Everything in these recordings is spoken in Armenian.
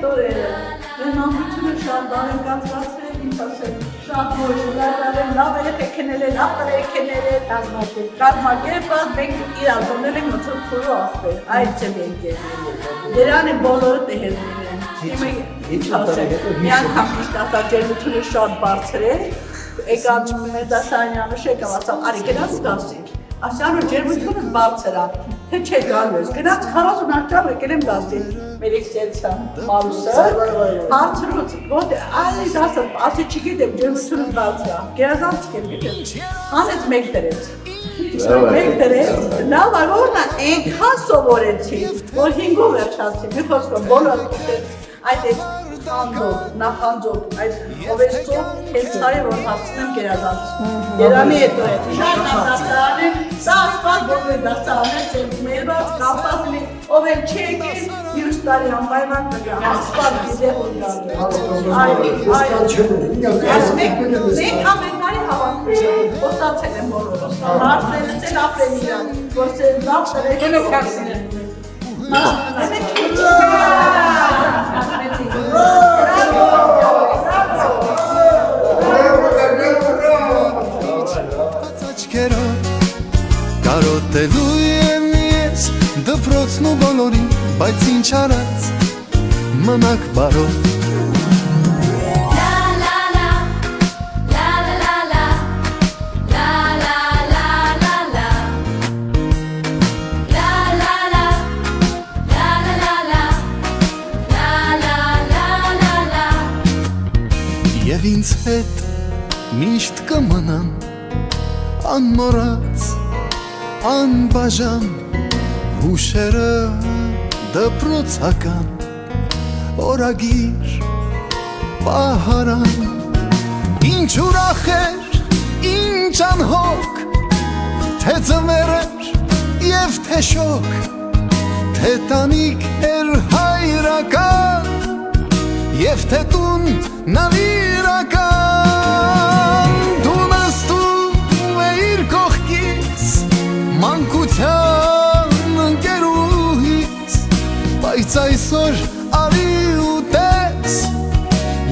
տորերը, են ամբությունը շատ բարենգացրացրել, ինչ ասել, շատ ոչ, լավ երեխեք էնել են, լավ տղերեք էնել են, կազմակերպված, մենք իրար դոնել ենք մծով քուրու ախպեր, այդ չեմ ենքերներ, դերան են բոլորը տեհերներ են, ինչ ասել, մի անգամ միշտ ասա ջերմությունը շատ բարձր է, եկան Մեդասանյանը շեկավ ասավ, արի գնաց դասի, ասյանը ջերմությունը բարձր է, թե չէ գալու ես, գնաց 40 աշճավ եկել եմ դասի, մեր էքսելցա Մարուսը, հարցրուց, այլ դասը, ասի չգիտեմ ջերմությունը բարձր է, գերազանցիկ եմ գիտեմ, հանեց մեկ դրեց, մեկ դրեց, լավ արորն ենքան սովորեցի, որ 5-ով վերջացի, մի խոսքով բոլոր այդ խանդով, նախանձով, այդ ովեսով հենց հարի որ հասցնեմ գերազանց Երանի հետո է, շատ դաստարան եմ, սա ասպատ բոլոր դաստարաններ ծենք մերված, կապատլի, ով են չեկին, յուս տարի անպայման կգա, ասպատ գիզե մենք ամենքանի հավանքրել ենք, ոստացել եմ բոլորս, հարցերս էլ ապրեն իրան, որ սեր լավ տրել ենք կասին Կարոտելու եմ ես դպրոցն ու բոլորին, բայց ինչ արած մնաք բարով Եվ ինձ հետ միշտ կմնան անմոռաց անբաժան հուշերը դպրոցական օրագիր պահարան ինչ ուրախ էր ինչ անհոգ թե ձմեռ էր և թե շոգ թե տանիք էր հայրական և թե տուն նվիրական դու նստում էիր կողքից մանկության ընկերուհից բայց այսօր արի ու տես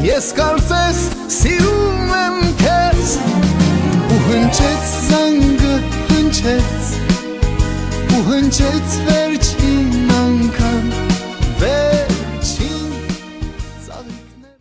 ես կարծես սիրում եմ քեզ ու հնչեց զանգը հնչեց ու հնչեց վեր